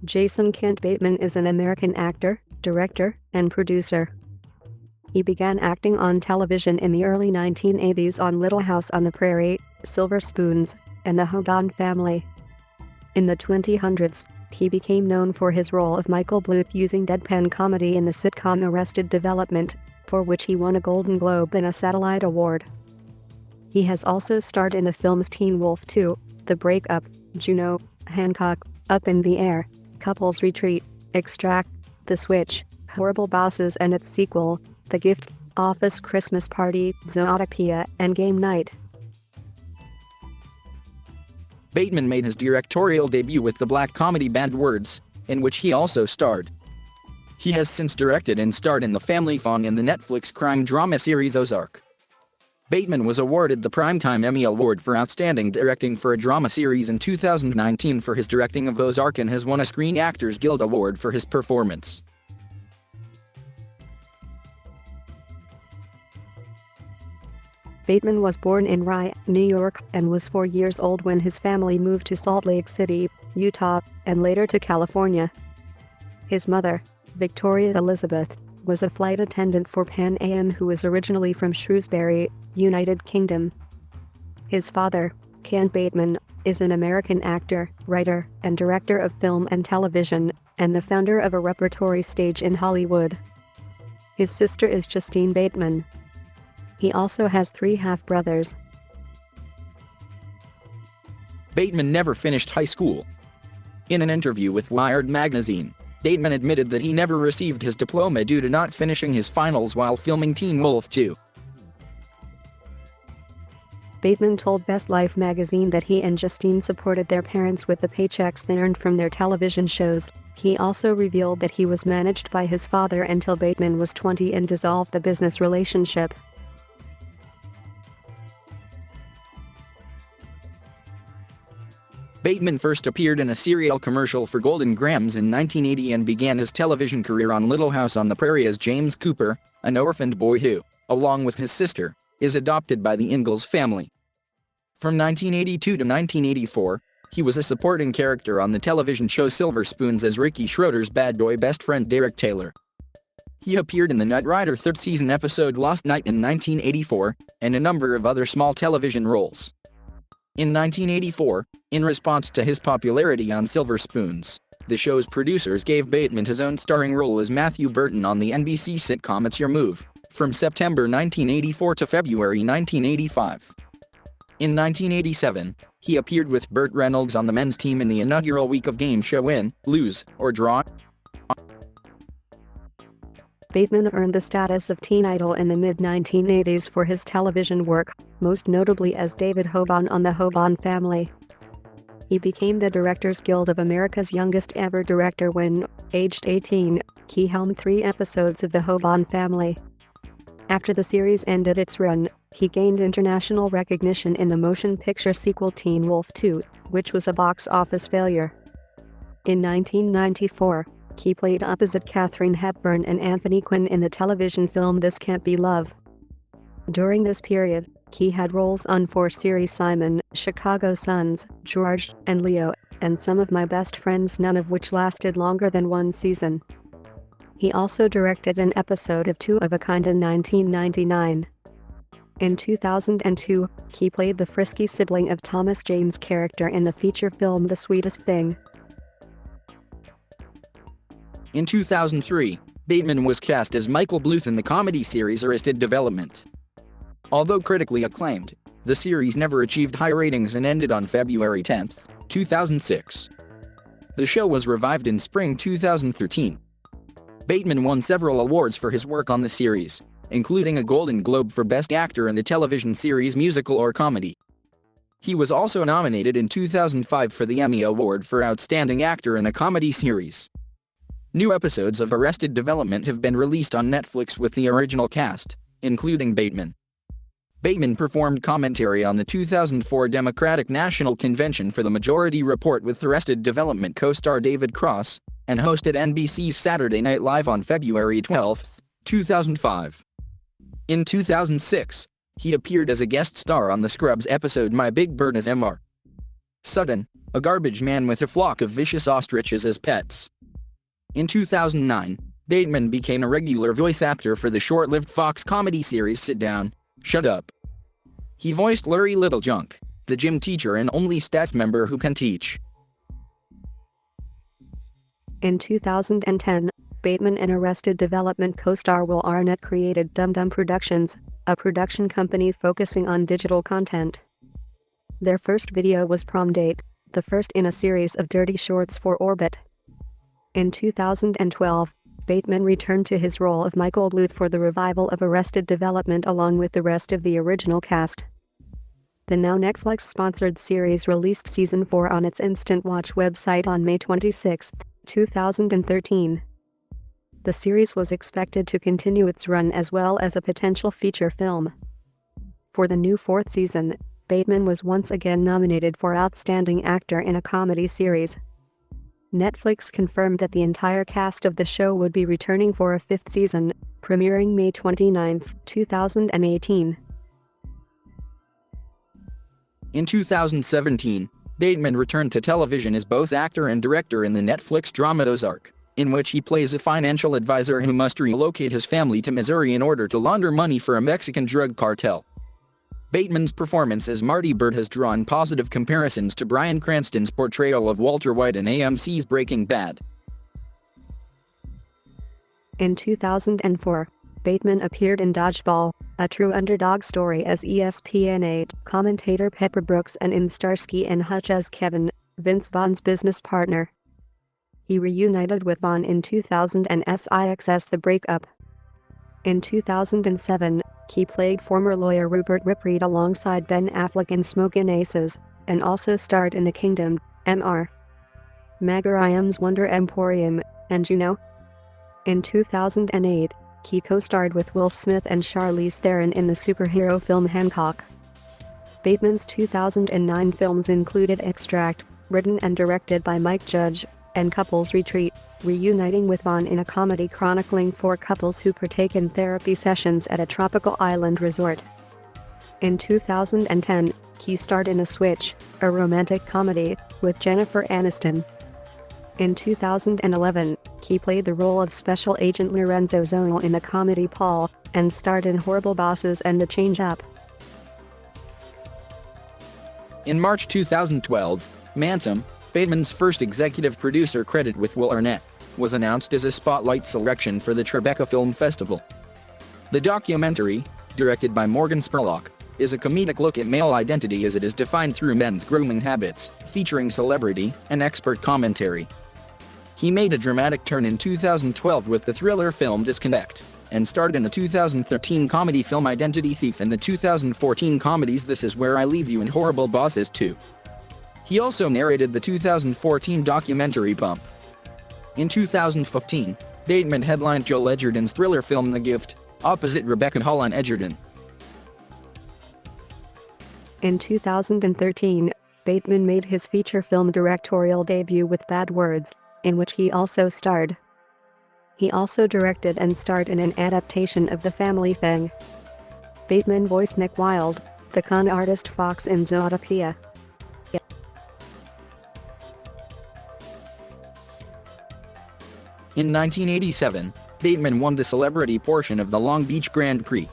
Jason Kent Bateman is an American actor, director, and producer. He began acting on television in the early 1980s on Little House on the Prairie, Silver Spoons, and The Hogan Family. In the 2000s, he became known for his role of Michael Bluth using deadpan comedy in the sitcom Arrested Development, for which he won a Golden Globe and a Satellite Award. He has also starred in the films Teen Wolf 2, The Breakup, Juno, Hancock, Up in the Air, Couples Retreat, Extract, The Switch, Horrible Bosses and its sequel, The Gift, Office Christmas Party, Zootopia, and Game Night. Bateman made his directorial debut with the black comedy Bad Words, in which he also starred. He has since directed and starred in The Family Fun and the Netflix crime drama series Ozark. Bateman was awarded the Primetime Emmy Award for Outstanding Directing for a Drama Series in 2019 for his directing of Ozark and has won a Screen Actors Guild Award for his performance. Bateman was born in Rye, New York, and was 4 years old when his family moved to Salt Lake City, Utah, and later to California. His mother, Victoria Elizabeth, was a flight attendant for Pan Am who was originally from Shrewsbury, United Kingdom. His father, Kent Bateman, is an American actor, writer, and director of film and television, and the founder of a repertory stage in Hollywood. His sister is Justine Bateman. He also has 3 half-brothers. Bateman never finished high school. In an interview with Wired magazine, Bateman admitted that he never received his diploma due to not finishing his finals while filming Teen Wolf 2. Bateman told Best Life magazine that he and Justine supported their parents with the paychecks they earned from their television shows. He also revealed that he was managed by his father until Bateman was 20 and dissolved the business relationship. Bateman first appeared in a cereal commercial for Golden Grahams in 1980 and began his television career on Little House on the Prairie as James Cooper, an orphaned boy who, along with his sister, is adopted by the Ingalls family. From 1982 to 1984, he was a supporting character on the television show Silver Spoons as Ricky Schroeder's bad boy best friend Derek Taylor. He appeared in the Knight Rider third season episode Lost Night in 1984, and a number of other small television roles. In 1984, in response to his popularity on Silver Spoons, the show's producers gave Bateman his own starring role as Matthew Burton on the NBC sitcom It's Your Move, from September 1984 to February 1985. In 1987, he appeared with Burt Reynolds on the men's team in the inaugural week of game show Win, Lose, or Draw. Bateman earned the status of teen idol in the mid-1980s for his television work, most notably as David Hogan on The Hogan Family. He became the Directors Guild of America's youngest ever director when, aged 18, he helmed 3 episodes of The Hogan Family. After the series ended its run, he gained international recognition in the motion picture sequel Teen Wolf 2, which was a box office failure. In 1994, he played opposite Katharine Hepburn and Anthony Quinn in the television film This Can't Be Love. During this period, he had roles on 4 series Simon, Chicago Suns, George, and Leo, and Some of My Best Friends, none of which lasted longer than 1 season. He also directed an episode of Two of a Kind in 1999. In 2002, he played the frisky sibling of Thomas Jane's character in the feature film The Sweetest Thing. In 2003, Bateman was cast as Michael Bluth in the comedy series Arrested Development. Although critically acclaimed, the series never achieved high ratings and ended on February 10, 2006. The show was revived in spring 2013. Bateman won several awards for his work on the series, including a Golden Globe for Best Actor in the television series Musical or Comedy. He was also nominated in 2005 for the Emmy Award for Outstanding Actor in a Comedy Series. New episodes of Arrested Development have been released on Netflix with the original cast, including Bateman. Bateman performed commentary on the 2004 Democratic National Convention for the Majority Report with Arrested Development co-star David Cross, and hosted NBC's Saturday Night Live on February 12, 2005. In 2006, he appeared as a guest star on the Scrubs episode My Big Bird as Mr. Sutton, a garbage man with a flock of vicious ostriches as pets. In 2009, Bateman became a regular voice actor for the short-lived Fox comedy series Sit Down, Shut Up. He voiced Larry Littlejunk, the gym teacher and only staff member who can teach. In 2010, Bateman and Arrested Development co-star Will Arnett created Dum Dum Productions, a production company focusing on digital content. Their first video was Prom Date, the first in a series of dirty shorts for Orbit. In 2012, Bateman returned to his role of Michael Bluth for the revival of Arrested Development along with the rest of the original cast. The now Netflix-sponsored series released Season 4 on its Instant Watch website on May 26, 2013. The series was expected to continue its run as well as a potential feature film. For the new fourth season, Bateman was once again nominated for Outstanding Actor in a Comedy Series. Netflix confirmed that the entire cast of the show would be returning for a fifth season, premiering May 29, 2018. In 2017, Bateman returned to television as both actor and director in the Netflix drama Ozark, in which he plays a financial advisor who must relocate his family to Missouri in order to launder money for a Mexican drug cartel. Bateman's performance as Marty Byrde has drawn positive comparisons to Bryan Cranston's portrayal of Walter White in AMC's Breaking Bad. In 2004, Bateman appeared in Dodgeball, a true underdog story as ESPN8 commentator Pepper Brooks and in Starsky and Hutch as Kevin, Vince Vaughn's business partner. He reunited with Vaughn in 2000 and SIX's The Breakup. In 2007, he played former lawyer Rupert Rippreet alongside Ben Affleck in Smokin' Aces, and also starred in The Kingdom, Mr. Magarium's Wonder Emporium, and You Know. In 2008, he co-starred with Will Smith and Charlize Theron in the superhero film Hancock. Bateman's 2009 films included Extract, written and directed by Mike Judge, and Couples Retreat, reuniting with Vaughn in a comedy chronicling four couples who partake in therapy sessions at a tropical island resort. In 2010, he starred in A Switch, a romantic comedy, with Jennifer Aniston. In 2011, he played the role of Special Agent Lorenzo Zonal in the comedy Paul, and starred in Horrible Bosses and The Change-Up. In March 2012, Mansom, Bateman's first executive producer credit with Will Arnett, was announced as a spotlight selection for the Tribeca Film Festival. The documentary, directed by Morgan Spurlock, is a comedic look at male identity as it is defined through men's grooming habits, featuring celebrity and expert commentary. He made a dramatic turn in 2012 with the thriller film Disconnect, and starred in the 2013 comedy film Identity Thief and the 2014 comedies This Is Where I Leave You and Horrible Bosses 2. He also narrated the 2014 documentary Bump. In 2015, Bateman headlined Joel Edgerton's thriller film The Gift, opposite Rebecca Hall and Edgerton. In 2013, Bateman made his feature film directorial debut with Bad Words, in which he also starred. He also directed and starred in an adaptation of The Family Thing. Bateman voiced Nick Wilde, the con artist Fox in Zootopia. In 1987, Bateman won the celebrity portion of the Long Beach Grand Prix.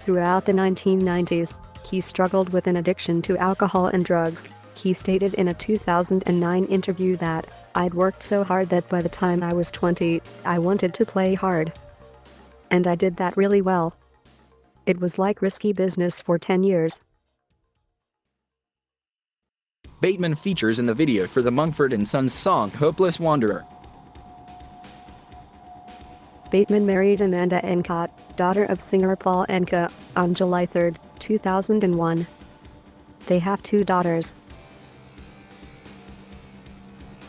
Throughout the 1990s, he struggled with an addiction to alcohol and drugs. He stated in a 2009 interview that, "I'd worked so hard that by the time I was 20, I wanted to play hard. And I did that really well. It was like risky business for 10 years. Bateman features in the video for the Mumford & Sons song Hopeless Wanderer. Bateman married Amanda Encott, daughter of singer Paul Anka, on July 3, 2001. They have 2 daughters.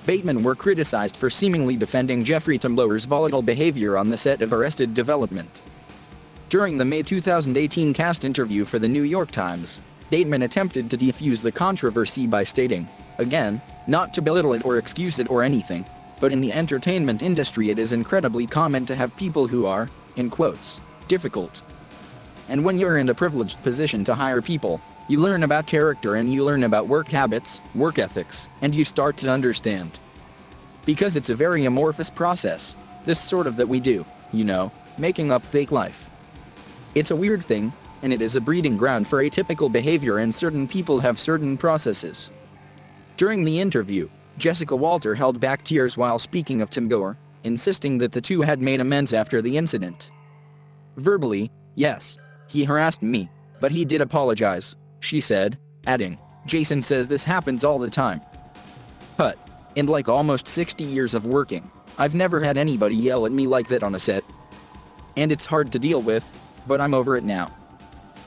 Bateman were criticized for seemingly defending Jeffrey Tambler's volatile behavior on the set of Arrested Development. During the May 2018 cast interview for the New York Times, Bateman attempted to defuse the controversy by stating, again, not to belittle it or excuse it or anything, but in the entertainment industry it is incredibly common to have people who are, in quotes, difficult. And when you're in a privileged position to hire people, You learn about character and you learn about work habits, work ethics, and you start to understand. Because it's a very amorphous process, this sort of that we do, making up fake life. It's a weird thing, and it is a breeding ground for atypical behavior, and certain people have certain processes. During the interview, Jessica Walter held back tears while speaking of Tim Gore, insisting that the two had made amends after the incident. Verbally, yes, he harassed me, but he did apologize, she said, adding, Jason says this happens all the time. But, in like almost 60 years of working, I've never had anybody yell at me like that on a set. And it's hard to deal with, but I'm over it now.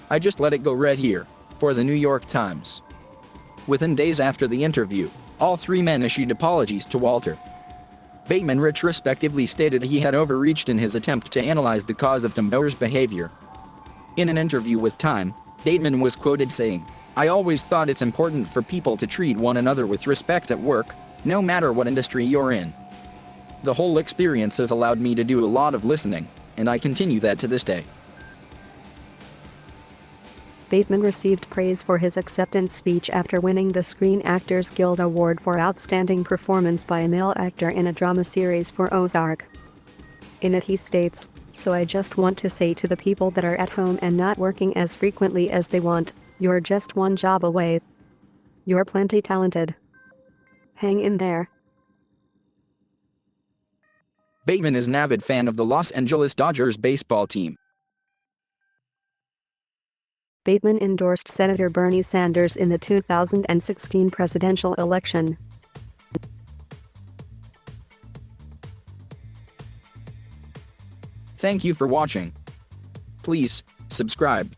I just let it go right here, for the New York Times. Within days after the interview, all three men issued apologies to Walter. Bateman retrospectively stated he had overreached in his attempt to analyze the cause of Tim Gore's behavior. In an interview with Time, Bateman was quoted saying, I always thought it's important for people to treat one another with respect at work, no matter what industry you're in. The whole experience has allowed me to do a lot of listening, and I continue that to this day. Bateman received praise for his acceptance speech after winning the Screen Actors Guild Award for Outstanding Performance by a Male Actor in a Drama Series for Ozark. In it he states, So I just want to say to the people that are at home and not working as frequently as they want, you're just one job away. You're plenty talented. Hang in there. Bateman is an avid fan of the Los Angeles Dodgers baseball team. Bateman endorsed Senator Bernie Sanders in the 2016 presidential election. Thank you for watching. Please, subscribe.